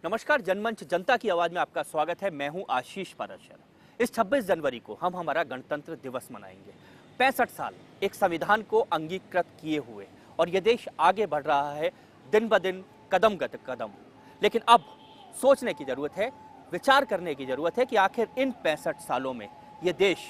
नमस्कार, जनमंच जनता की आवाज में आपका स्वागत है। मैं हूं आशीष पाराशर। इस 26 जनवरी को हम हमारा गणतंत्र दिवस मनाएंगे। 65 साल एक संविधान को अंगीकृत किए हुए और ये देश आगे बढ़ रहा है दिन ब दिन, कदम गत कदम। लेकिन अब सोचने की जरूरत है, विचार करने की जरूरत है कि आखिर इन 65 सालों में ये देश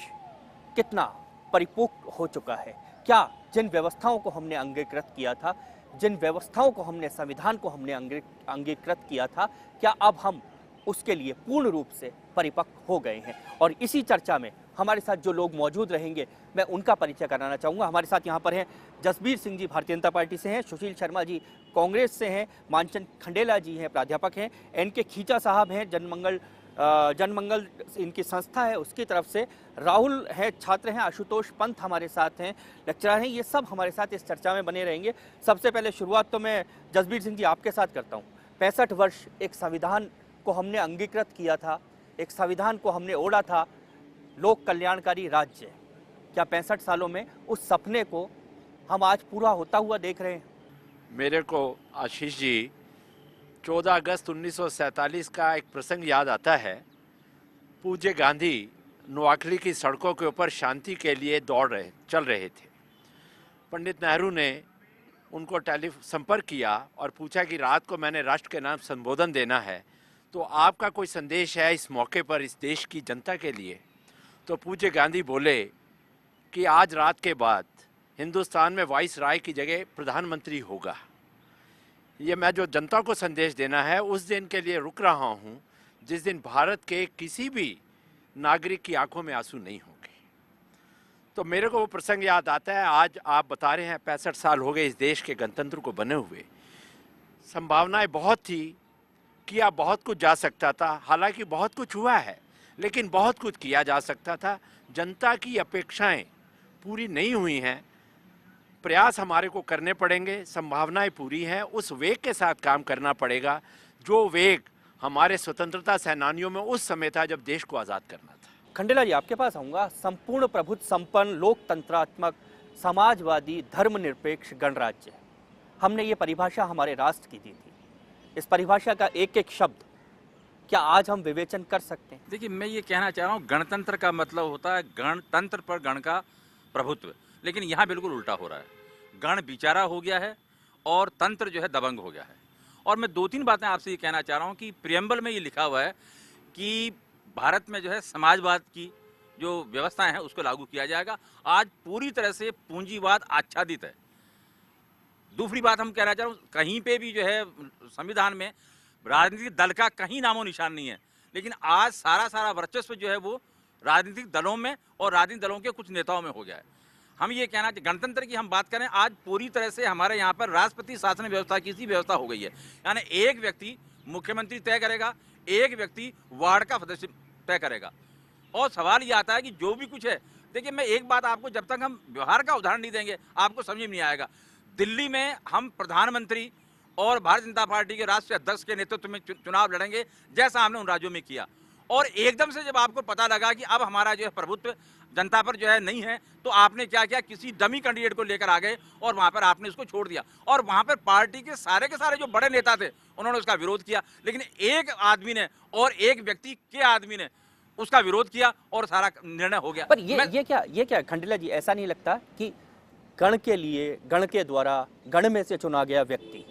कितना परिपक्व हो चुका है। क्या जिन व्यवस्थाओं को हमने अंगीकृत किया था, जिन व्यवस्थाओं को हमने, संविधान को हमने अंगीकृत किया था, क्या अब हम उसके लिए पूर्ण रूप से परिपक्व हो गए हैं? और इसी चर्चा में हमारे साथ जो लोग मौजूद रहेंगे, मैं उनका परिचय कराना चाहूँगा। हमारे साथ यहाँ पर हैं जसबीर सिंह जी, भारतीय जनता पार्टी से हैं, सुशील शर्मा जी कांग्रेस से हैं, मानचंद खंडेला जी हैं, प्राध्यापक हैं, एन.के. खींचा साहब हैं, जनमंगल इनकी संस्था है उसकी तरफ से, राहुल है, छात्र हैं, आशुतोष पंत हमारे साथ हैं, लेक्चरर हैं। ये सब हमारे साथ इस चर्चा में बने रहेंगे। सबसे पहले शुरुआत तो मैं जसबीर सिंह जी आपके साथ करता हूँ। 65 वर्ष एक संविधान को हमने अंगीकृत किया था, एक संविधान को हमने ओढ़ा था, लोक कल्याणकारी राज्य। क्या 65 सालों में उस सपने को हम आज पूरा होता हुआ देख रहे हैं? मेरे को आशीष जी 14 अगस्त 1947 का एक प्रसंग याद आता है। पूज्य गांधी नोआखली की सड़कों के ऊपर शांति के लिए चल रहे थे। पंडित नेहरू ने उनको संपर्क किया और पूछा कि रात को मैंने राष्ट्र के नाम संबोधन देना है, तो आपका कोई संदेश है इस मौके पर इस देश की जनता के लिए? तो पूज्य गांधी बोले कि आज रात के बाद हिंदुस्तान में वाइस राय की जगह प्रधानमंत्री होगा। ये मैं जो जनता को संदेश देना है उस दिन के लिए रुक रहा हूँ जिस दिन भारत के किसी भी नागरिक की आंखों में आंसू नहीं होंगे। तो मेरे को वो प्रसंग याद आता है। आज आप बता रहे हैं 65 साल हो गए इस देश के गणतंत्र को बने हुए। संभावनाएं बहुत थी, किया बहुत कुछ जा सकता था, हालांकि बहुत कुछ हुआ है, लेकिन बहुत कुछ किया जा सकता था। जनता की अपेक्षाएं पूरी नहीं हुई हैं, प्रयास हमारे को करने पड़ेंगे। संभावनाएं पूरी हैं, उस वेग के साथ काम करना पड़ेगा जो वेग हमारे स्वतंत्रता सेनानियों में उस समय था जब देश को आज़ाद करना था। खंडेला जी आपके पास आऊँगा। संपूर्ण प्रभुत्व संपन्न, लोकतंत्रात्मक, समाजवादी, धर्मनिरपेक्ष गणराज्य, हमने ये परिभाषा हमारे राष्ट्र की दी थी। इस परिभाषा का एक एक शब्द क्या आज हम विवेचन कर सकते हैं? देखिए, मैं ये कहना चाह रहा हूँ, गणतंत्र का मतलब होता है गणतंत्र पर गण का प्रभुत्व, लेकिन यहाँ बिल्कुल उल्टा हो रहा है। गण बिचारा हो गया है और तंत्र जो है दबंग हो गया है। और मैं 2-3 बातें आपसे ये कहना चाह रहा हूँ कि प्रियम्बल में ये लिखा हुआ है कि भारत में जो है समाजवाद की जो व्यवस्थाएं हैं उसको लागू किया जाएगा। आज पूरी तरह से पूंजीवाद आच्छादित है। दूसरी बात हम कहना चाह रहा हूँ, कहीं पे भी जो है संविधान में राजनीतिक दल का कहीं नामो निशान नहीं है, लेकिन आज सारा वर्चस्व जो है वो राजनीतिक दलों में और राजनीतिक दलों के कुछ नेताओं में हो गया है। हम ये कहना चाहिए, गणतंत्र की हम बात करें, आज पूरी तरह से हमारे यहाँ पर राष्ट्रपति शासन व्यवस्था की सी व्यवस्था हो गई है। यानी एक व्यक्ति मुख्यमंत्री तय करेगा, एक व्यक्ति वार्ड का सदस्य तय करेगा। और सवाल ये आता है कि जो भी कुछ है, देखिए मैं एक बात आपको, जब तक हम व्यवहार का उदाहरण नहीं देंगे आपको समझ में नहीं आएगा। दिल्ली में हम प्रधानमंत्री और भारतीय जनता पार्टी के राष्ट्रीय अध्यक्ष के नेतृत्व में चुनाव लड़ेंगे, जैसा हमने उन राज्यों में किया। और एकदम से जब आपको पता लगा कि अब हमारा जो है प्रभुत्व जनता पर जो है नहीं है, तो आपने क्या किया, किसी डमी कैंडिडेट को लेकर आ गए और वहां पर आपने उसको छोड़ दिया। और वहां पर पार्टी के सारे जो बड़े नेता थे उन्होंने उसका विरोध किया, लेकिन एक आदमी ने और एक व्यक्ति के आदमी ने उसका विरोध किया और सारा निर्णय हो गया। पर ये क्या खंडेला जी, ऐसा नहीं लगता कि गण के लिए, गण के द्वारा, गण में से चुना गया व्यक्ति,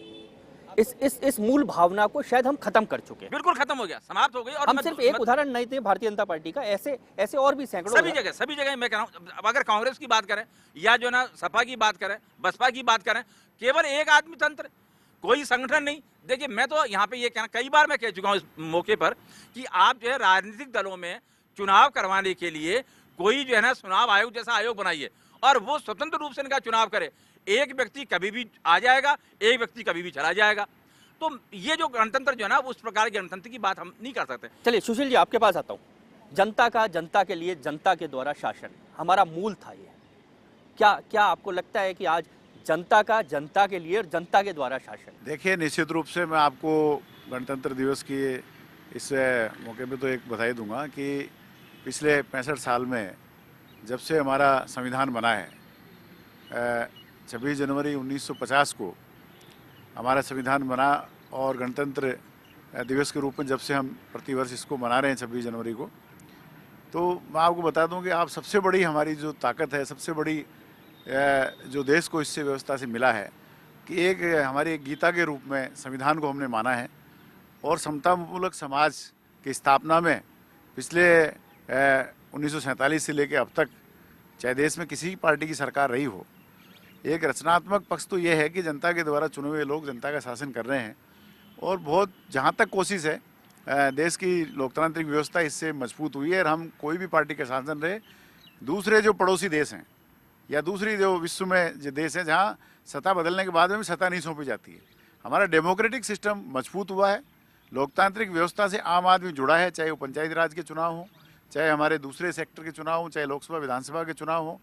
इस मूल भावना को शायद हम खत्म कर चुके हैं? बिल्कुल खत्म हो गया, समाप्त हो गई। और हम सिर्फ एक उदाहरण नहीं थे भारतीय जनता पार्टी का, ऐसे और भी सैकड़ों, सभी जगह मैं कह रहा हूँ। अगर कांग्रेस की बात करें या जो ना सपा की बात करें, बसपा की बात करें, केवल एक आदमी तंत्र, कोई संगठन नहीं। देखिए, मैं तो यहाँ पे ये कहना, कई बार मैं कह चुका हूँ इस मौके पर कि आप जो है राजनीतिक दलों में चुनाव करवाने के लिए कोई जो है ना चुनाव आयोग जैसा आयोग बनाइए और वो स्वतंत्र रूप से इनका चुनाव करे। एक व्यक्ति कभी भी आ जाएगा, एक व्यक्ति कभी भी चला जाएगा। तो ये जो गणतंत्र जो है ना, उस प्रकार के गणतंत्र की बात हम नहीं कर सकते। चलिए सुशील जी आपके पास आता हूँ। जनता के लिए, जनता के द्वारा शासन हमारा मूल था। ये क्या आपको लगता है कि आज जनता के लिए और जनता के द्वारा शासन? देखिए, निश्चित रूप से मैं आपको गणतंत्र दिवस की इस मौके पे तो एक बधाई दूंगा कि पिछले 65 साल में जब से हमारा संविधान बना है, 26 जनवरी 1950 को हमारा संविधान बना और गणतंत्र दिवस के रूप में जब से हम प्रतिवर्ष इसको मना रहे हैं 26 जनवरी को, तो मैं आपको बता दूं कि आप सबसे बड़ी हमारी जो ताकत है, सबसे बड़ी जो देश को इससे व्यवस्था से मिला है कि एक हमारी एक गीता के रूप में संविधान को हमने माना है और समतामूलक समाज की स्थापना में पिछले 1947 से लेकर अब तक, चाहे देश में किसी पार्टी की सरकार रही हो, एक रचनात्मक पक्ष तो ये है कि जनता के द्वारा चुने हुए लोग जनता का शासन कर रहे हैं और बहुत जहाँ तक कोशिश है देश की लोकतांत्रिक व्यवस्था इससे मजबूत हुई है। और हम कोई भी पार्टी का शासन रहे, दूसरे जो पड़ोसी देश हैं या दूसरी जो विश्व में जो देश हैं जहाँ सत्ता बदलने के बाद में भी सत्ता नहीं सौंपी जाती है, हमारा डेमोक्रेटिक सिस्टम मजबूत हुआ है, लोकतांत्रिक व्यवस्था से आम आदमी जुड़ा है, चाहे वो पंचायती राज के चुनाव हों, चाहे हमारे दूसरे सेक्टर के चुनाव हों, चाहे लोकसभा विधानसभा के चुनाव हों।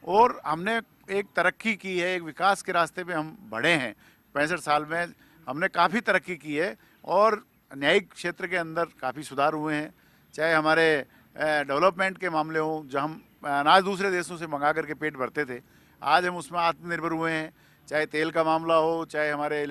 और हमने एक तरक्की की है, एक विकास के रास्ते पे हम बढ़े हैं। 65 साल में हमने काफ़ी तरक्की की है और न्यायिक क्षेत्र के अंदर काफ़ी सुधार हुए हैं, चाहे हमारे डेवलपमेंट के मामले हों, जहाँ हम अनाज दूसरे देशों से मंगा करके पेट भरते थे, आज हम उसमें आत्मनिर्भर हुए हैं। चाहे तेल का मामला हो, चाहे हमारे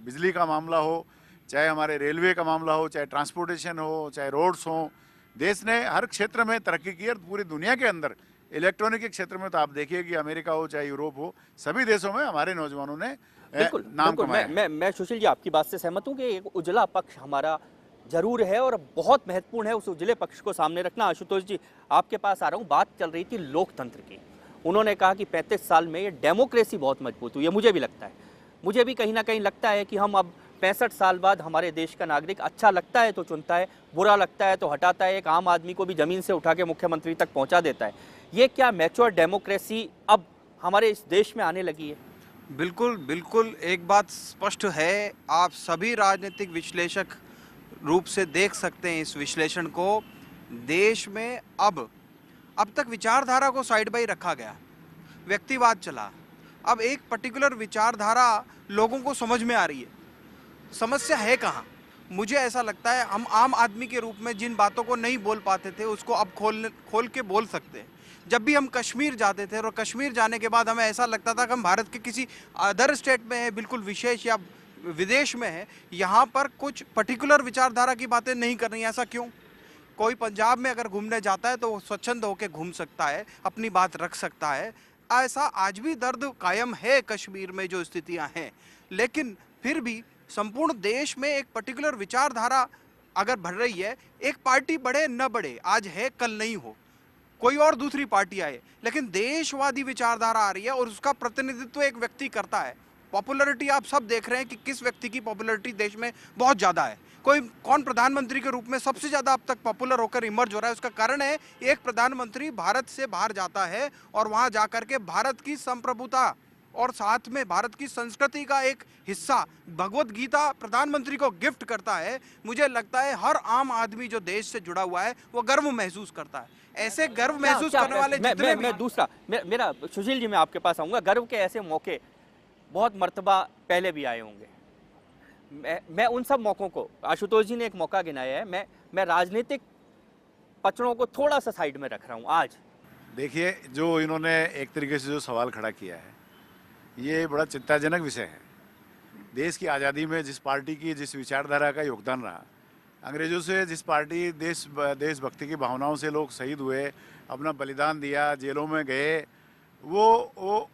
बिजली का मामला हो, चाहे हमारे रेलवे का मामला हो, चाहे ट्रांसपोर्टेशन हो, चाहे रोड्स हो, देश ने हर क्षेत्र में तरक्की की है। पूरी दुनिया के अंदर इलेक्ट्रॉनिक के क्षेत्र में तो आप देखिए कि अमेरिका हो चाहे यूरोप हो, सभी देशों में हमारे नौजवानों ने बिल्कुल नाम बिल्कुल कमाया। मैं सुशील जी आपकी बात से सहमत हूँ कि एक उजला पक्ष हमारा जरूर है और बहुत महत्वपूर्ण है उस उजले पक्ष को सामने रखना। आशुतोष जी आपके पास आ रहा हूँ, बात चल रही थी लोकतंत्र की। उन्होंने कहा कि 35 साल में ये डेमोक्रेसी बहुत मजबूत हुई है। मुझे भी लगता है, मुझे भी कहीं ना कहीं लगता है कि हम अब 65 साल बाद हमारे देश का नागरिक अच्छा लगता है तो चुनता है, बुरा लगता है तो हटाता है, एक आम आदमी को भी ज़मीन से उठा के मुख्यमंत्री तक पहुंचा देता है। ये क्या मैच्योर डेमोक्रेसी अब हमारे इस देश में आने लगी है? बिल्कुल बिल्कुल, एक बात स्पष्ट है, आप सभी राजनीतिक विश्लेषक रूप से देख सकते हैं इस विश्लेषण को। देश में अब तक विचारधारा को साइड बाई रखा गया, व्यक्तिवाद चला। अब एक पर्टिकुलर विचारधारा लोगों को समझ में आ रही है। समस्या है कहाँ? मुझे ऐसा लगता है हम आम आदमी के रूप में जिन बातों को नहीं बोल पाते थे उसको अब खोल के बोल सकते हैं। जब भी हम कश्मीर जाते थे और कश्मीर जाने के बाद हमें ऐसा लगता था कि हम भारत के किसी अदर स्टेट में है, बिल्कुल विशेष या विदेश में है, यहाँ पर कुछ पर्टिकुलर विचारधारा की बातें नहीं कर रही। ऐसा क्यों? कोई पंजाब में अगर घूमने जाता है तो वो स्वच्छंद होकर घूम सकता है, अपनी बात रख सकता है। ऐसा आज भी दर्द कायम है कश्मीर में जो स्थितियां हैं, लेकिन फिर भी संपूर्ण देश में एक पर्टिकुलर विचारधारा अगर बढ़ रही है, एक पार्टी बढ़े न बढ़े, आज है कल नहीं हो, कोई और दूसरी पार्टी आए, लेकिन देशवादी विचारधारा आ रही है और उसका प्रतिनिधित्व एक व्यक्ति करता है। पॉपुलैरिटी आप सब देख रहे हैं कि किस व्यक्ति की पॉपुलैरिटी देश में बहुत ज़्यादा है। कौन प्रधानमंत्री के रूप में सबसे ज़्यादा अब तक पॉपुलर होकर इमर्ज हो रहा है? उसका कारण है एक प्रधानमंत्री भारत से बाहर जाता है और वहाँ जाकर के भारत की संप्रभुता और साथ में भारत की संस्कृति का एक हिस्सा भगवत गीता प्रधानमंत्री को गिफ्ट करता है। मुझे लगता है हर आम आदमी जो देश से जुड़ा हुआ है वो गर्व महसूस करता है। ऐसे गर्व महसूस करने वाले जितने भी दूसरा मेरा सुशील जी मैं आपके पास आऊँगा। गर्व के ऐसे मौके बहुत मर्तबा पहले भी आए होंगे। मैं उन सब मौक़ों को, आशुतोष जी ने एक मौका गिनाया है, मैं राजनीतिक पचड़ों को थोड़ा सा साइड में रख रहा हूँ। आज देखिए, जो इन्होंने एक तरीके से जो सवाल खड़ा किया है, ये बड़ा चिंताजनक विषय है। देश की आज़ादी में जिस पार्टी की जिस विचारधारा का योगदान रहा, अंग्रेज़ों से जिस पार्टी देशभक्ति की भावनाओं से लोग शहीद हुए, अपना बलिदान दिया, जेलों में गए, वो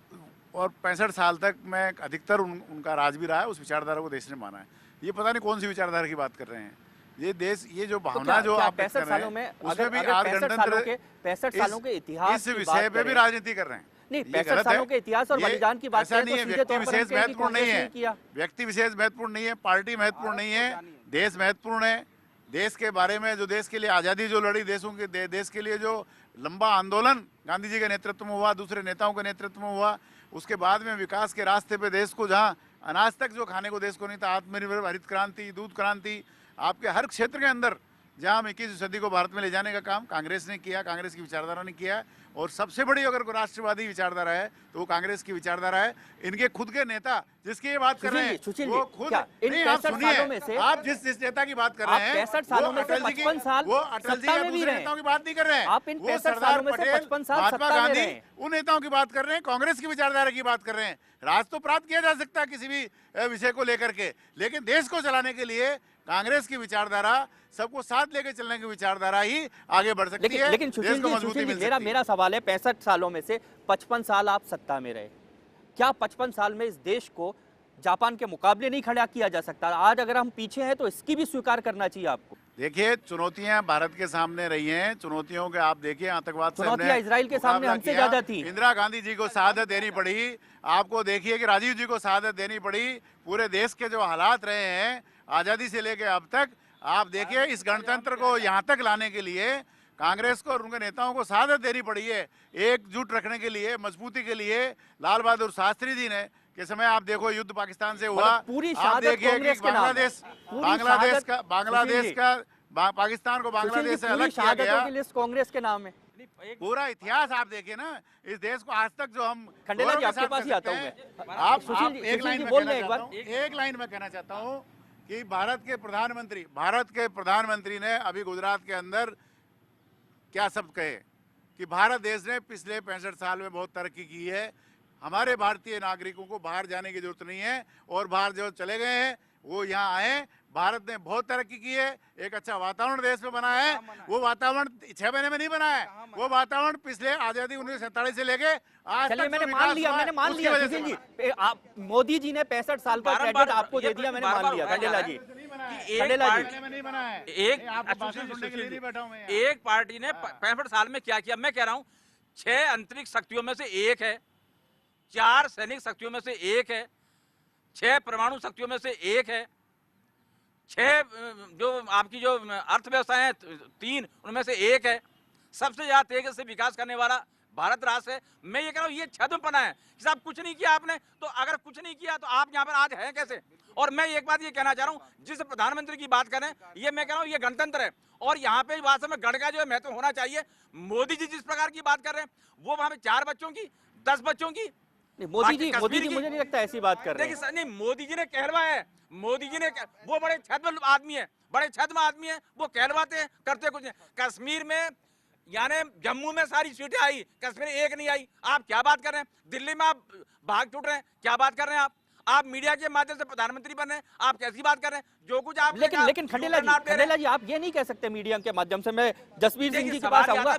और 65 साल तक मैं अधिकतर उनका राज भी रहा है, उस विचारधारा को देश ने माना है। ये पता नहीं कौन सी विचारधारा की बात कर रहे हैं। ये देश, ये जो भावना जो आप 65 सालों में, उसमें भी आज गणतंत्र 65 सालों के इतिहास इस विषय पे भी राजनीति कर रहे हैं। नहीं, 65 सालों के इतिहास और बलिदान की बात करें तो सीधे तौर पर विशेष महत्वपूर्ण नहीं है, व्यक्ति विशेष महत्वपूर्ण नहीं है, पार्टी महत्वपूर्ण नहीं है, देश महत्वपूर्ण है। देश के बारे में, जो देश के लिए आज़ादी जो लड़ी, देश के लिए जो लंबा आंदोलन गांधी जी के नेतृत्व में हुआ, दूसरे नेताओं के नेतृत्व में हुआ, उसके बाद में विकास के रास्ते पे देश को, जहाँ अनाज तक जो खाने को देश को नहीं था, आत्मनिर्भर हरित क्रांति, दूध क्रांति, आपके हर क्षेत्र के अंदर जहाँ हम 21वीं सदी को भारत में ले जाने का काम कांग्रेस ने किया, कांग्रेस की विचारधारा ने किया। और सबसे बड़ी अगर कोई राष्ट्रवादी विचारधारा है तो वो कांग्रेस की विचारधारा है। इनके खुद के नेता जिसकी ये बात कर रहे हैं, वो खुद नहीं, आप सुनिए, आप जिस नेता की बात कर रहे हैं, 65 सालों में से 55 साल वो अटल जी या दूसरे नेताओं की बात नहीं कर रहे हैं। आप इन 65 सालों में से 55 साल महात्मा सत्ता में गांधी, रहे। उन नेताओं की बात कर रहे हैं, कांग्रेस की विचारधारा की बात कर रहे हैं। राज तो प्राप्त किया जा सकता है किसी भी विषय को लेकर के, लेकिन देश को चलाने के लिए कांग्रेस की विचारधारा, सबको साथ लेके चलने की विचारधारा ही आगे बढ़ सकती है, लेकिन देश सुशील को जी, मजबूती मिल सकती है। मेरा सवाल है, 65 सालों में से 55 साल आप सत्ता में रहे, क्या 55 साल में इस देश को जापान के मुकाबले नहीं खड़ा किया जा सकता? आज अगर हम पीछे हैं तो इसकी भी स्वीकार करना चाहिए आपको। देखिए, चुनौतियां भारत के सामने रही हैं, चुनौतियों के आप देखिए, आतंकवाद से चुनौतियां हमने इजराइल के सामने मुकाबला हमसे किया। ज्यादा थी। इंदिरा गांधी जी को शहादत देनी पड़ी, आपको देखिए कि राजीव जी को शहादत देनी पड़ी। पूरे देश के जो हालात रहे हैं आजादी से लेकर अब तक, आप देखिए इस गणतंत्र को यहाँ तक लाने के लिए कांग्रेस को और उनके नेताओं को शहादत देनी पड़ी है। एकजुट रखने के लिए, मजबूती के लिए लाल बहादुर शास्त्री जी ने के समय आप देखो युद्ध पाकिस्तान से हुआ, मतलब पूरी आप शहादत देखिए कि कांग्रेस के नाम है। पूरी बांग्लादेश शहादत- का पाकिस्तान को बांग्लादेश से अलग किया गया। की लिस्ट कांग्रेस के नाम है। पूरा इतिहास आप देखिए ना, इस देश को आज तक जो हम खंडेला जी, गौरव के आपके साथ पास ही कह आता हूं सकते मैं। हैं। आप सुशील जी, एक लाइन में बोल कहना रहे हैं एक चाहता हूं, एक लाइन में कहना चाहता हूं कि भारत के प्रधानमंत्री ने अभी गुजरात के अंदर क्या शब्द कहे कि भारत देश ने पिछले 65 साल में बहुत तरक्की की है, हमारे भारतीय नागरिकों को बाहर जाने की जरूरत नहीं है, और बाहर जो चले गए हैं वो यहाँ आए। भारत ने बहुत तरक्की की है, एक अच्छा वातावरण देश में बना है। वो वातावरण 6 महीने में नहीं बना है, वो वातावरण पिछले आजादी 1947 से लेके आज चलिए, तक मैंने जो मान विकास लिया, हुआ है, मैंने मान उसकी लिया वजह से सुशील जी। बना। आप मोदी जी ने 65 साल का क्रेडिट आपको दे दिया, मैंने मान लिया। खंडेला जी, खंडेला जी, पहले में नहीं बना है। एक नहीं, आपको भाषण सुशील सुनने के लिए जी, नहीं बैठा हूं मैं यहाँ। एक पार्टी ने 65 साल में क्या किया, मैं कह रहा हूं 6 अंतरिक्ष शक्तियों में से एक है, 4 सैनिक शक्तियों में से एक है, 6 परमाणु शक्तियों में से एक है, 6 जो आपकी जो अर्थव्यवस्था है 3 उनमें से एक है, सबसे ज्यादा तेजी से विकास करने वाला भारत राष्ट्र है। मैं ये कह रहा हूँ ये छद्मपना है कि साहब कुछ नहीं किया आपने, तो अगर कुछ नहीं किया तो आप यहाँ पर आज हैं कैसे? और मैं एक बात ये कहना चाह रहा हूँ, जिस प्रधानमंत्री की बात करें, ये मैं कह रहा हूँ ये गणतंत्र है, और यहाँ पे वास्तव में गण का जो है महत्व होना चाहिए। मोदी जी जिस प्रकार की बात कर रहे हैं, वो वहां पे 4 बच्चों की, 10 बच्चों की, नहीं, मोदी जी कश्मीर की- मुझे नहीं लगता ऐसी बात कर रहे हैं। देखिए सर, नहीं मोदी जी ने कहलवाया है, मोदी जी ने वो बड़े छद्म आदमी है, बड़े छद्म आदमी है, वो कहलवाते हैं, करते कुछ नहीं। कश्मीर में यानी जम्मू में सारी सीटें आई, कश्मीर एक नहीं आई। आप क्या बात कर रहे हैं? दिल्ली में आप भाग छूट रहे हैं, क्या बात कर रहे हैं आप मीडिया के माध्यम से प्रधानमंत्री बन रहे हैं, आप कैसी बात कर रहे हैं? जो कुछ आप लेकिन खंडेला जी आप ये नहीं कह सकते मीडिया के माध्यम से। मैं जसवीर सिंह जी के पास आऊंगा।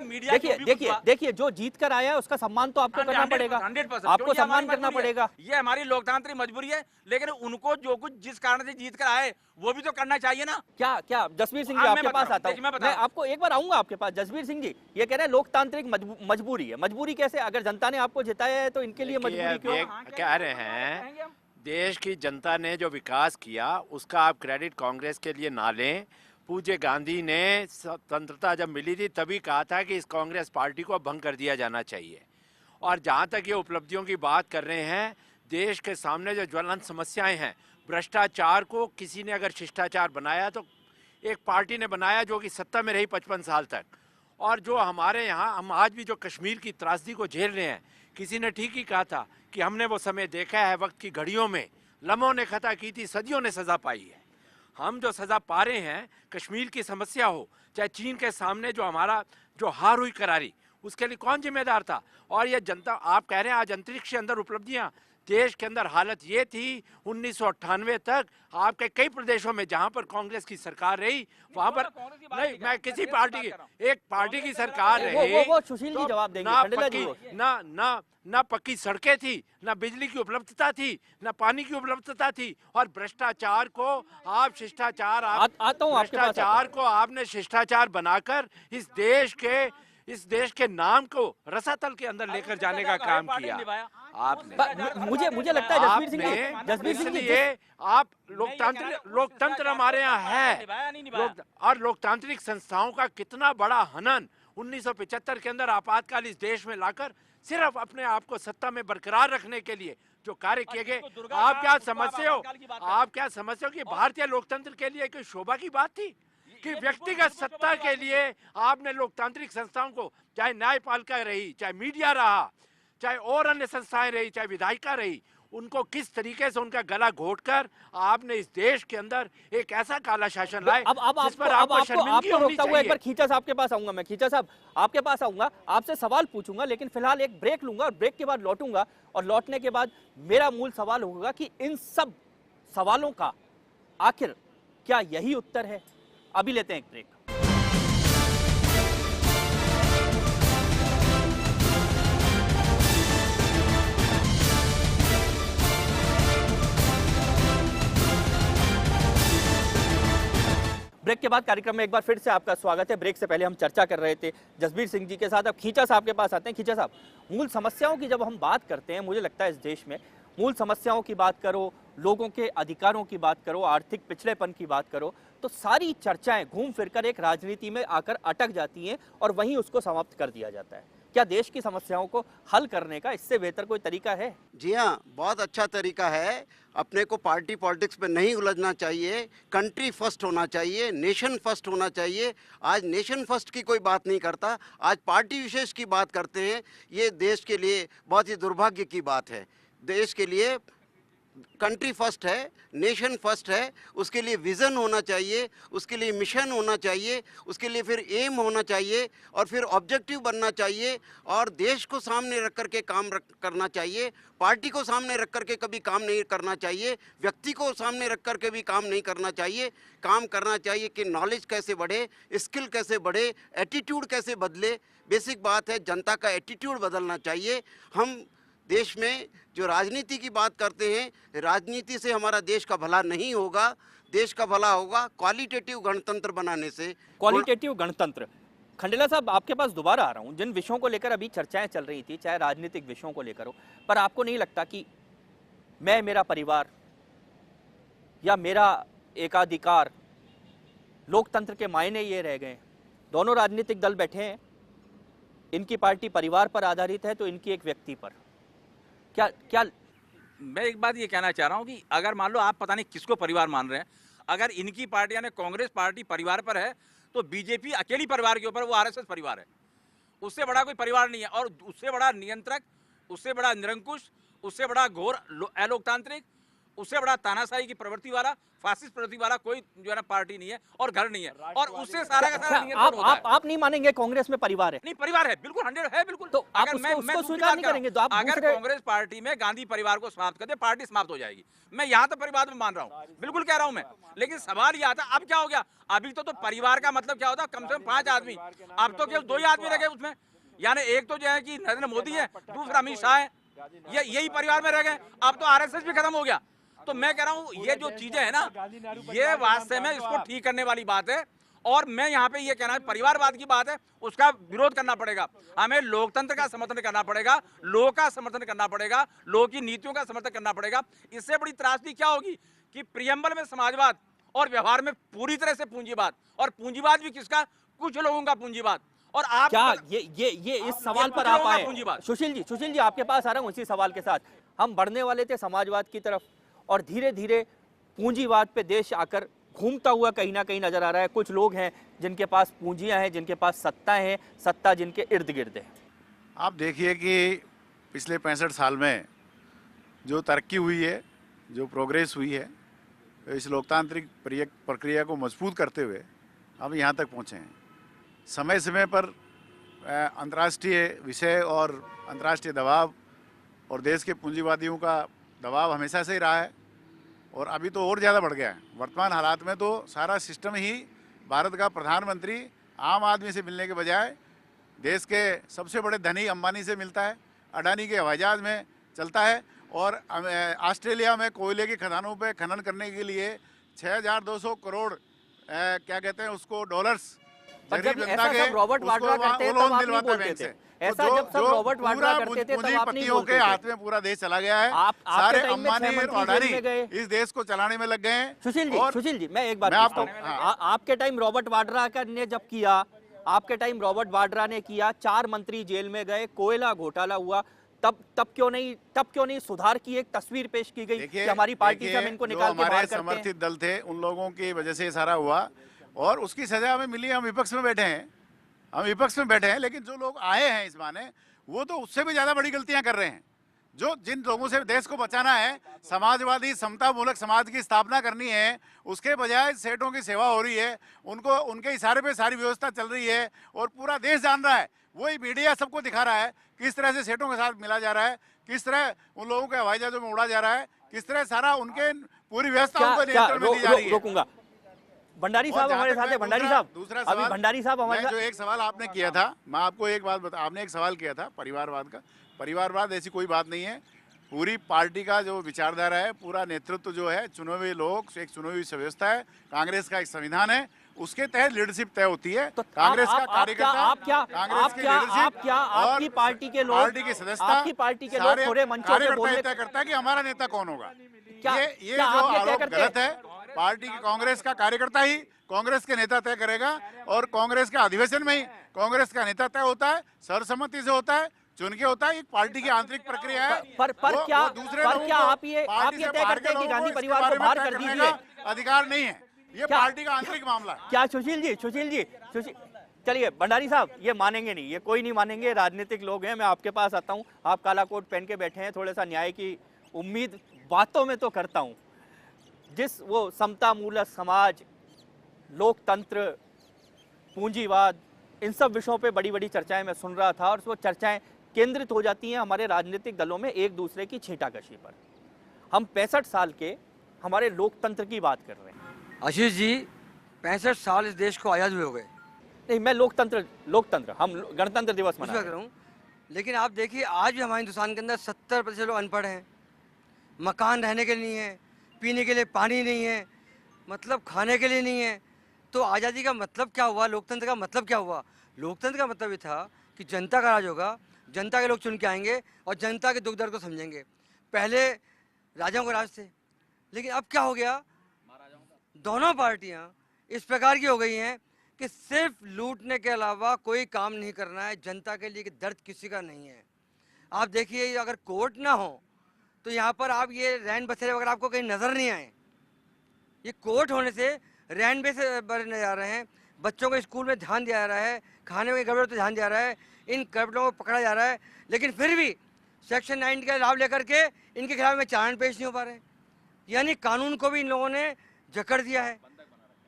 देखिए जो जीत कर आया है उसका सम्मान तो आपको करना पड़ेगा, 100% आपको सम्मान करना पड़ेगा। ये हमारी लोकतांत्रिक मजबूरी है, लेकिन उनको जो कुछ जिस कारण से जीत कर आए वो भी तो करना चाहिए ना। क्या जसवीर सिंह जी, हाँ, आपके मैं पास बता आता रहा हूं, हूँ, मैं आपको एक बार आऊंगा आपके पास। जसवीर सिंह जी ये कह रहे हैं लोकतांत्रिक मजबूरी है। मजबूरी कैसे? अगर जनता ने आपको जिताया है तो इनके लिए मजबूरी क्यों? कह रहे हैं देश की जनता ने जो विकास किया उसका आप क्रेडिट कांग्रेस के लिए ना लें। पूज्य गांधी ने स्वतंत्रता जब मिली थी तभी कहा था कि इस कांग्रेस पार्टी को भंग कर दिया जाना चाहिए। और जहाँ तक ये उपलब्धियों की बात कर रहे हैं, देश के सामने जो ज्वलंत समस्याएं हैं, भ्रष्टाचार को किसी ने अगर शिष्टाचार बनाया तो एक पार्टी ने बनाया जो कि सत्ता में रही 55 साल तक। और जो हमारे यहाँ हम आज भी जो कश्मीर की त्रासदी को झेल रहे हैं, किसी ने ठीक ही कहा था कि हमने वो समय देखा है, वक्त की घड़ियों में लम्हों ने खता की थी, सदियों ने सजा पाई है। हम जो सजा पा रहे हैं, कश्मीर की समस्या हो चाहे चीन के सामने जो हमारा जो हार हुई करारी, उसके लिए कौन जिम्मेदार था? और ये जनता, आप कह रहे हैं आज अंतरिक्ष के अंदर उपलब्धियां, देश के अंदर हालत ये थी 1998 तक आपके कई प्रदेशों में जहां पर कांग्रेस की सरकार रही, वहां पर नहीं, मैं किसी पार्टी की, एक पार्टी की सरकार रही, वो सुशील जी जवाब देंगे, खंडेला जी वो। ना पक्की सड़कें थी, ना बिजली की उपलब्धता थी, ना पानी की उपलब्धता थी। और भ्रष्टाचार को आप शिष्टाचार भ्रष्टाचार को आपने शिष्टाचार बनाकर इस देश के नाम को रसातल के अंदर लेकर जाने का काम किया आपने। मुझे लगता है जसवीर सिंह जी इसलिए आप लोकतंत्र हमारे यहाँ है, और लोकतांत्रिक संस्थाओं का कितना बड़ा हनन 1975 के अंदर आपातकाल इस देश में लाकर सिर्फ अपने आप को सत्ता में बरकरार रखने के लिए जो कार्य किए गए। आप क्या समझते हो कि भारतीय लोकतंत्र के लिए कोई शोभा की बात थी कि व्यक्तिगत सत्ता के लिए आपने लोकतांत्रिक संस्थाओं को, चाहे न्यायपालिका रही, चाहे मीडिया रहा, चाहे और अन्य संस्थाएं रही, चाहे विधायिका रही, उनको किस तरीके से उनका गला घोटकर आपने इस देश के अंदर एक ऐसा काला शासन लाए जिस पर आपको शर्मिंदगी होनी रोकता हुआ एक चाहिए। बार खींचा साहब के पास आऊंगा मैं। खींचा साहब आपके पास आऊंगा, आपसे सवाल पूछूंगा, लेकिन फिलहाल एक ब्रेक लूंगा और ब्रेक के बाद लौटूंगा। और लौटने के बाद मेरा मूल सवाल होगा कि इन सब सवालों का आखिर क्या यही उत्तर है? अभी लेते हैं एक ब्रेक। ब्रेक के बाद कार्यक्रम में एक बार फिर से आपका स्वागत है। ब्रेक से पहले हम चर्चा कर रहे थे जसबीर सिंह जी के साथ। अब खींचा साहब के पास आते हैं। खींचा साहब, मूल समस्याओं की जब हम बात करते हैं, मुझे लगता है इस देश में मूल समस्याओं की बात करो, लोगों के अधिकारों की बात करो, आर्थिक पिछड़ेपन की बात करो, तो सारी चर्चाएं घूम फिरकर एक राजनीति में आकर अटक जाती हैं और वहीं उसको समाप्त कर दिया जाता है। क्या देश की समस्याओं को हल करने का इससे बेहतर कोई तरीका है? जी हाँ, बहुत अच्छा तरीका है। अपने को पार्टी पॉलिटिक्स में नहीं उलझना चाहिए, कंट्री फर्स्ट होना चाहिए, नेशन फर्स्ट होना चाहिए। आज नेशन फर्स्ट की कोई बात नहीं करता, आज पार्टी विशेष की बात करते हैं। ये देश के लिए बहुत ही दुर्भाग्य की बात है। देश के लिए कंट्री फर्स्ट है, नेशन फर्स्ट है, उसके लिए विज़न होना चाहिए, उसके लिए मिशन होना चाहिए, उसके लिए फिर एम होना चाहिए और फिर ऑब्जेक्टिव बनना चाहिए और देश को सामने रख कर के करना चाहिए। पार्टी को सामने रख कर के कभी काम नहीं करना चाहिए, व्यक्ति को सामने रख कर के भी काम नहीं करना चाहिए। काम करना चाहिए कि नॉलेज कैसे बढ़े, स्किल कैसे बढ़े, एटीट्यूड कैसे बदले। बेसिक बात है, जनता का एटीट्यूड बदलना चाहिए। हम देश में जो राजनीति की बात करते हैं, राजनीति से हमारा देश का भला नहीं होगा। देश का भला होगा क्वालिटेटिव गणतंत्र बनाने से। क्वालिटेटिव गणतंत्र। खंडेला साहब, आपके पास दोबारा आ रहा हूं। जिन विषयों को लेकर अभी चर्चाएं चल रही थी, चाहे राजनीतिक विषयों को लेकर हो, पर आपको नहीं लगता कि मैं, मेरा परिवार या मेरा एकाधिकार, लोकतंत्र के मायने ये रह गए? दोनों राजनीतिक दल बैठे हैं, इनकी पार्टी परिवार पर आधारित है तो इनकी एक व्यक्ति पर। क्या मैं एक बात ये कहना चाह रहा हूँ कि अगर मान लो आप पता नहीं किसको परिवार मान रहे हैं, अगर इनकी पार्टी यानी कांग्रेस पार्टी परिवार पर है तो बीजेपी अकेली परिवार के ऊपर, वो आरएसएस परिवार है। उससे बड़ा कोई परिवार नहीं है और उससे बड़ा नियंत्रक, उससे बड़ा निरंकुश, उससे बड़ा घोर अलोकतांत्रिक, उससे बड़ा तानाशाही की प्रवृत्ति वाला, फासिस्ट प्रवृत्ति वाला कोई जो है ना पार्टी नहीं है और घर नहीं है। और उससे सारा का सारा नियंत्रण होता है। आप नहीं मानेंगे कांग्रेस में परिवार है? नहीं, परिवार है, बिल्कुल 100 है, बिल्कुल। तो आप अगर उसको स्वीकार नहीं करेंगे तो आप अगर कांग्रेस पार्टी में गांधी परिवार को समाप्त कर दे, पार्टी समाप्त हो जाएगी। मैं यहाँ तो परिवार में मान रहा हूँ, बिल्कुल कह रहा हूँ मैं। लेकिन सवाल ये आता, अब क्या हो गया? अभी तो परिवार का मतलब क्या होता? कम से कम 5 आदमी, अब तो केवल 2 ही आदमी रह गए उसमें। यानी एक तो जो है कि नरेंद्र मोदी है, दूसरा अमित शाह है, यही परिवार में रह गए। अब तो आरएसएस भी खत्म हो गया। तो मैं कह रहा हूँ ये जो चीजें है ना, ये वास्तव में इसको ठीक करने वाली बात है। और मैं यहाँ पे ये कहना है, परिवारवाद की बात है, उसका विरोध करना पड़ेगा। हमें लोकतंत्र का समर्थन करना पड़ेगा, लोगों का समर्थन करना पड़ेगा, लोगों की नीतियों का समर्थन करना पड़ेगा। इससे बड़ी त्रासदी क्या होगी कि प्रियम्बल में समाजवाद और व्यवहार में पूरी तरह से पूंजीवाद, और पूंजीवाद भी किसका? कुछ लोगों का पूंजीवाद। और आप क्या ये इस सवाल पर आप आए? सुशील जी आपके पास आ रहा हूँ इसी सवाल के साथ। हम बढ़ने वाले थे समाजवाद की तरफ और धीरे धीरे पूंजीवाद पे देश आकर घूमता हुआ कहीं ना कहीं नजर आ रहा है। कुछ लोग हैं जिनके पास पूंजियां हैं, जिनके पास सत्ता है, सत्ता जिनके इर्द गिर्द है। आप देखिए कि पिछले 65 साल में जो तरक्की हुई है, जो प्रोग्रेस हुई है, इस लोकतांत्रिक प्रक्रिया को मजबूत करते हुए हम यहाँ तक पहुँचे हैं। समय समय पर अंतर्राष्ट्रीय विषय और अंतर्राष्ट्रीय दबाव और देश के पूंजीवादियों का दबाव हमेशा से ही रहा है और अभी तो और ज़्यादा बढ़ गया है। वर्तमान हालात में तो सारा सिस्टम ही भारत का प्रधानमंत्री आम आदमी से मिलने के बजाय देश के सबसे बड़े धनी अंबानी से मिलता है, अडानी के हवाई जहाज़ में चलता है। और ऑस्ट्रेलिया में कोयले के खदानों पे खनन करने के लिए 6,200 करोड़ क्या कहते हैं उसको डॉलर्स गरीब जनता के रॉबर्ट वाड्रा करते हैं तब आप नहीं बोलते थे। ऐसा जब सब रॉबर्ट वाड्रा करते थे तब आप नहीं बोलते थे। हाथ में पूरा देश चला गया है। सारे अंबानी और अडानी इस देश को चलाने में लग गए हैं। सुशील जी मैं एक बात पूछता हूं, आपके टाइम रॉबर्ट वाड्रा ने जब किया, आपके टाइम रॉबर्ट वाड्रा ने किया, 4 मंत्री जेल में गए, कोयला घोटाला हुआ, तब क्यों नहीं सुधार की एक तस्वीर पेश की गई कि हमारी पार्टी से हम इनको निकाल के बाहर करते हैं? समर्थित दल थे, उन लोगों की वजह से सारा हुआ और उसकी सजा हमें मिली। हम विपक्ष में बैठे हैं, लेकिन जो लोग आए हैं इस माने वो तो उससे भी ज्यादा बड़ी गलतियां कर रहे हैं। जो जिन लोगों से देश को बचाना है, समाजवादी समता मूलक समाज की स्थापना करनी है, उसके बजाय सेठों की सेवा हो रही है, उनको उनके इशारे पे सारी व्यवस्था चल रही है और पूरा देश जान रहा है। वही मीडिया सबको दिखा रहा है किस तरह से सेठों के साथ मिला जा रहा है, किस तरह उन लोगों के हवाई जहाजों में उड़ा जा रहा है, किस तरह सारा उनके पूरी व्यवस्था उनको नियंत्रण में दी जा रही है। रोकूंगा भंडारी और साहब जहाँ हमारे तक साथ है। मैं भंडारी दूसरा- साहब, दूसरा अभी सवाल- भंडारी साहब हमारे मैं साथ। जो एक सवाल आपने किया था, मैं आपको एक बात बता, आपने एक सवाल किया था परिवारवाद का। परिवारवाद ऐसी कोई बात नहीं है। पूरी पार्टी का जो विचारधारा है, पूरा नेतृत्व जो है, चुने हुए लोग, एक चुनी हुई व्यवस्था है, कांग्रेस का एक संविधान है, उसके तहत लीडरशिप तय होती है। तो कांग्रेस का आप क्या कार्यकर्ता, आप क्या कांग्रेस आप की क्या लीडरशिप आप क्या और आपकी पार्टी के लोग, पार्टी की सदस्यता, आपकी पार्टी के लोग सारे थोड़े मंचों पे कार्यकर्ता बोलने ये तय करता है कि हमारा नेता कौन होगा। क्या- ये क्या जो आप ये तय आरोप करते गलत है। पार्टी की कांग्रेस का कार्यकर्ता ही कांग्रेस के नेता तय करेगा, और कांग्रेस के अधिवेशन में ही कांग्रेस का नेता तय होता है, सर्वसम्मति से होता है, चुन के होता है। एक पार्टी की आंतरिक प्रक्रिया है। पर वो क्या दूसरे पर लोगों क्या को, आप ये पार्टी से तय बाहर करते के हैं कि लोगों गांधी इसके परिवार बारे को में बाहर तय कर करने दीजिए? का अधिकार नहीं है। ये क्या- पार्टी का आंतरिक मामला है। क्या सुशील जी, चलिए भंडारी साहब, ये मानेंगे नहीं, ये कोई नहीं मानेंगे, राजनीतिक लोग हैं। मैं आपके पास आता हूँ, आप काला कोट पहन के बैठे हैं, थोड़ा सा न्याय की उम्मीद बातों में तो करता हूँ। जिस वो समता मूलक समाज, लोकतंत्र, पूंजीवाद, इन सब विषयों पे बड़ी बड़ी चर्चाएं मैं सुन रहा था, और वो चर्चाएं केंद्रित हो जाती हैं हमारे राजनीतिक दलों में एक दूसरे की छींटाकशी पर। हम 65 साल के हमारे लोकतंत्र की बात कर रहे हैं। आशीष जी, 65 साल इस देश को आज़ाद हुए हो गए, नहीं, मैं लोकतंत्र हम गणतंत्र दिवस मना उसमें रहे कर हैं। रहा हूँ। लेकिन आप देखिए, आज भी हमारे हिंदुस्तान के अंदर 70% लोग अनपढ़ हैं, मकान रहने के लिए नहीं है, पीने के लिए पानी नहीं है, मतलब खाने के लिए नहीं है। तो आज़ादी का मतलब क्या हुआ? लोकतंत्र का मतलब क्या हुआ? लोकतंत्र का मतलब ये था कि जनता का राज होगा, जनता के लोग चुन के आएंगे और जनता के दुख दर्द को समझेंगे। पहले राजाओं के राज थे, लेकिन अब क्या हो गया? दोनों पार्टियां इस प्रकार की हो गई हैं कि सिर्फ लूटने के अलावा कोई काम नहीं करना है जनता के लिए, कि दर्द किसी का नहीं है। आप देखिए, अगर कोर्ट ना हो तो यहाँ पर आप ये रैन बसेरे वगैरह आपको कहीं नज़र नहीं आए। ये कोर्ट होने से रैन बसेरे बने जा रहे हैं, बच्चों को स्कूल में ध्यान दिया जा रहा है, खाने में गड़बड़ तो ध्यान दिया जा रहा है, इन गड़बड़ों को पकड़ा जा रहा है, लेकिन फिर भी सेक्शन 9 का लाभ लेकर के इनके खिलाफ में चालान पेश नहीं हो पा रहे। यानी कानून को भी इन लोगों ने जकड़ दिया है।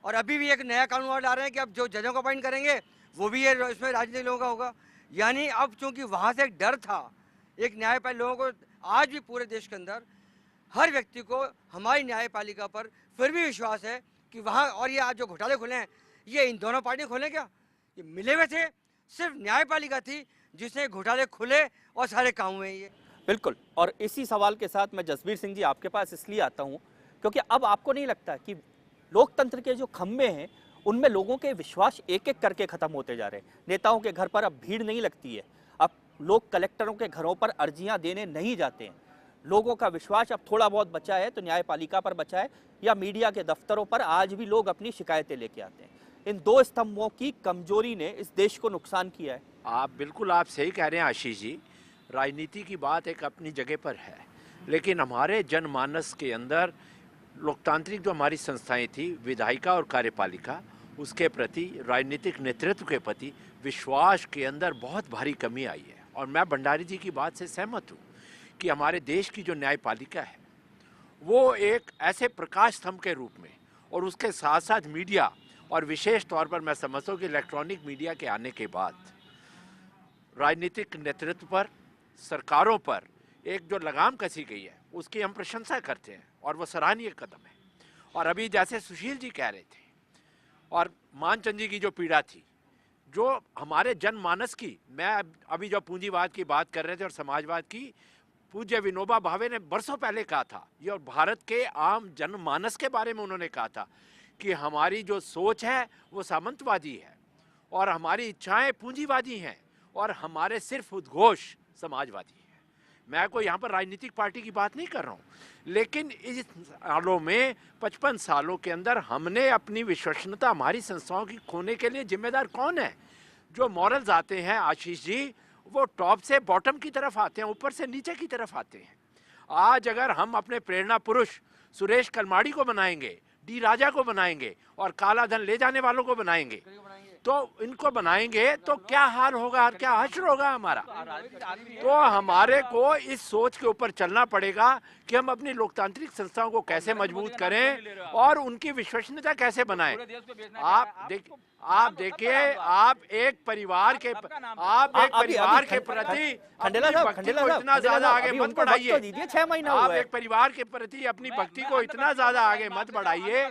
और अभी भी एक नया कानून और ला रहे हैं कि अब जो जजों को अपॉइंट करेंगे वो भी ये इसमें राजनीतिक लोगों का होगा। यानी अब चूंकि वहाँ से एक डर था, एक न्यायपालिका लोगों को, आज भी पूरे देश के अंदर हर व्यक्ति को हमारी न्यायपालिका पर फिर भी विश्वास है कि वहाँ, और ये आज जो घोटाले खुले हैं ये इन दोनों पार्टियाँ खोले क्या? ये मिले हुए थे, सिर्फ न्यायपालिका थी जिसने घोटाले खुले और सारे काम हुए। ये बिल्कुल। और इसी सवाल के साथ मैं जसबीर सिंह जी आपके पास इसलिए आता हूँ क्योंकि अब आपको नहीं लगता कि लोकतंत्र के जो खंभे हैं उनमें लोगों के विश्वास एक एक करके खत्म होते जा रहे हैं। नेताओं के घर पर अब भीड़ नहीं लगती है, अब लोग कलेक्टरों के घरों पर अर्जियां देने नहीं जाते हैं। लोगों का विश्वास अब थोड़ा बहुत बचा है तो न्यायपालिका पर बचा है, या मीडिया के दफ्तरों पर आज भी लोग अपनी शिकायतें लेके आते हैं। इन दो स्तंभों की कमजोरी ने इस देश को नुकसान किया है। आप सही कह रहे हैं आशीष जी। राजनीति की बात एक अपनी जगह पर है, लेकिन हमारे जनमानस के अंदर लोकतांत्रिक जो हमारी संस्थाएं थी, विधायिका और कार्यपालिका, उसके प्रति, राजनीतिक नेतृत्व के प्रति विश्वास के अंदर बहुत भारी कमी आई है। और मैं भंडारी जी की बात से सहमत हूँ कि हमारे देश की जो न्यायपालिका है वो एक ऐसे प्रकाश स्तंभ के रूप में, और उसके साथ साथ मीडिया, और विशेष तौर पर मैं समझता हूँ कि इलेक्ट्रॉनिक मीडिया के आने के बाद राजनीतिक नेतृत्व पर, सरकारों पर एक जो लगाम कसी गई है उसकी हम प्रशंसा करते हैं और वो सराहनीय कदम है। और अभी जैसे सुशील जी कह रहे थे और मानचंद जी की जो पीड़ा थी, जो हमारे जनमानस की, मैं अभी जो पूंजीवाद की बात कर रहे थे और समाजवाद की, पूज्य विनोबा भावे ने बरसों पहले कहा था ये, और भारत के आम जनमानस के बारे में उन्होंने कहा था कि हमारी जो सोच है वो सामंतवादी है और हमारी इच्छाएं पूंजीवादी हैं और हमारे सिर्फ उद्घोष समाजवादी है। मैं कोई यहाँ पर राजनीतिक पार्टी की बात नहीं कर रहा हूँ, लेकिन इस सालों में 55 सालों के अंदर हमने अपनी विश्वसनीयता हमारी संस्थाओं की खोने के लिए जिम्मेदार कौन है? जो मॉरल्स आते हैं आशीष जी, वो टॉप से बॉटम की तरफ आते हैं, ऊपर से नीचे की तरफ आते हैं। आज अगर हम अपने प्रेरणा पुरुष सुरेश कलमाड़ी को बनाएंगे, डी राजा को बनाएंगे और काला धन ले जाने वालों को बनाएंगे, तो इनको बनाएंगे तो क्या हाल होगा, क्या हश्र होगा हमारा। तो हमारे को इस सोच के ऊपर चलना पड़ेगा कि हम अपनी लोकतांत्रिक संस्थाओं को कैसे मजबूत करें और उनकी विश्वसनीयता कैसे बनाएं। आप देखिए, आप एक परिवार के प्रति खंडेला साहब इतना ज्यादा आगे मत बढ़ाइए। दीजिए, 6 महीना आप हुआ है। एक परिवार के प्रति अपनी भक्ति को इतना ज्यादा आगे मत बढ़ाइए।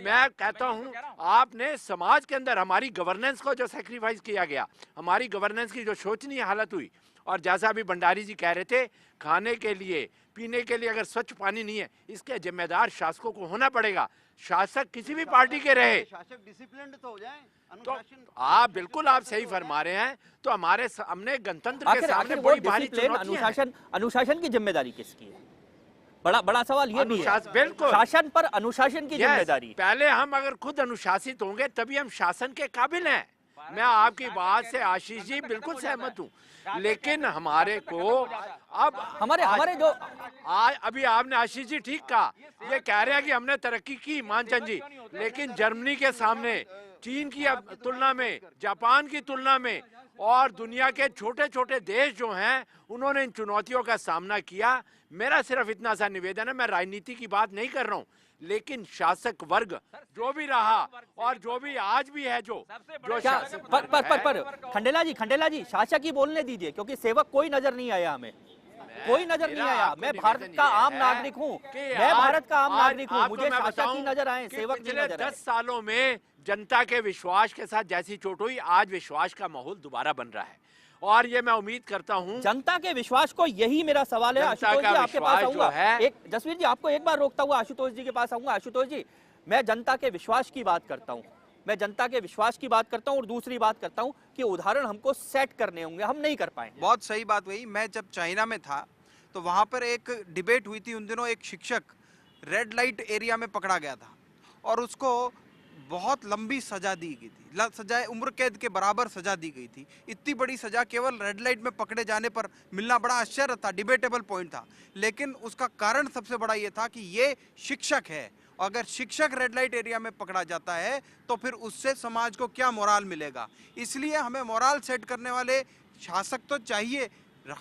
मैं कहता हूं, आपने समाज के अंदर हमारी गवर्नेंस को जो सैक्रिफाइस किया गया, हमारी गवर्नेंस की जो शोचनीय हालत हुई, और जैसा अभी भंडारी जी कह रहे थे, खाने के लिए पीने के लिए अगर स्वच्छ पानी नहीं है, इसके जिम्मेदार शासकों को होना पड़ेगा। शासक किसी भी पार्टी के रहे, शासक डिसिप्लिन्ड तो हो जाए, तो अनुशासन। आप बिल्कुल आप सही फरमा रहे हैं। तो हमारे सामने गणतंत्र के सामने आखिर बड़ी वो भारी डिसिप्लिन, चुनौतियां हैं। अनुशासन की जिम्मेदारी किसकी है? बड़ा सवाल ये भी है। अनुशासन, बिल्कुल। शासन पर अनुशासन की Yes, जिम्मेदारी। पहले हम अगर खुद अनुशासित होंगे तभी हम शासन के काबिल हैं। मैं आपकी बात से आशीष जी बिल्कुल सहमत हूँ, लेकिन हमारे को अब हमारे जो अभी आपने आशीष जी ठीक कहा, ये कह रहे हैं कि हमने तरक्की की मानचंद जी, लेकिन जर्मनी के सामने, चीन की तुलना में, जापान की तुलना में और दुनिया के छोटे छोटे देश जो हैं, उन्होंने इन चुनौतियों का सामना किया। मेरा सिर्फ इतना सा निवेदन है, मैं राजनीति की बात नहीं कर रहा हूँ, लेकिन शासक वर्ग जो भी रहा और जो भी आज भी है, जो क्या शासक पर खंडेला जी शासक ही बोलने दीजिए, क्योंकि सेवक कोई नजर नहीं आया हमें, कोई नजर नहीं आया। मैं भारत का आम नागरिक हूँ, मैं भारत का आम नागरिक हूँ, मुझे शासक ही नजर आए, सेवक नहीं नजर आए। 10 सालों में जनता के विश्वास के साथ जैसी चोट हुई, आज विश्वास का माहौल दोबारा बन रहा है, और ये मैं उम्मीद करता हूं जनता के विश्वास को, यही मेरा सवाल है। जनता आशुतोष का जी आपके पास विश्वास जो आऊंगा, है- एक जसवीर जी आपको एक बार रोकता हुआ आशुतोष जी के पास आऊंगा। आशुतोष जी, मैं जनता के विश्वास की बात करता हूं, मैं जनता के विश्वास की बात करता हूं, और दूसरी बात करता हूं कि उदाहरण हमको सेट करने होंगे, हम नहीं कर पाएंगे। बहुत सही बात वही। मैं जब चाइना में था तो वहाँ पर एक डिबेट हुई थी। उन दिनों एक शिक्षक रेड लाइट एरिया में पकड़ा गया था और उसको बहुत लंबी सजा दी गई थी, सजा उम्र कैद के बराबर सजा दी गई थी। इतनी बड़ी सजा केवल रेड लाइट में पकड़े जाने पर मिलना बड़ा आश्चर्य था, डिबेटेबल पॉइंट था। लेकिन उसका कारण सबसे बड़ा ये था कि ये शिक्षक है, अगर शिक्षक रेड लाइट एरिया में पकड़ा जाता है तो फिर उससे समाज को क्या मोराल मिलेगा। इसलिए हमें मोराल सेट करने वाले शासक तो चाहिए,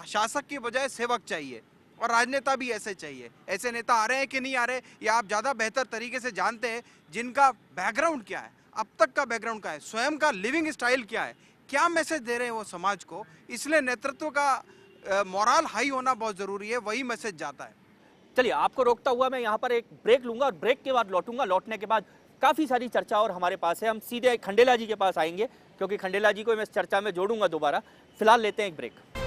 शासक की बजाय सेवक चाहिए, और राजनेता भी ऐसे चाहिए। ऐसे नेता आ रहे हैं कि नहीं आ रहे, या आप ज़्यादा बेहतर तरीके से जानते हैं, जिनका बैकग्राउंड क्या है, अब तक का बैकग्राउंड क्या है, स्वयं का लिविंग स्टाइल क्या है, क्या मैसेज दे रहे हैं वो समाज को। इसलिए नेतृत्व का मोराल हाई होना बहुत ज़रूरी है, वही मैसेज जाता है। चलिए, आपको रोकता हुआ मैं यहाँ पर एक ब्रेक लूंगा, और ब्रेक के बाद लौटूंगा। लौटने के बाद काफ़ी सारी चर्चा और हमारे पास है, हम सीधे खंडेला जी के पास आएंगे, क्योंकि खंडेला जी को मैं इस चर्चा में जोड़ूंगा दोबारा। फिलहाल लेते हैं एक ब्रेक।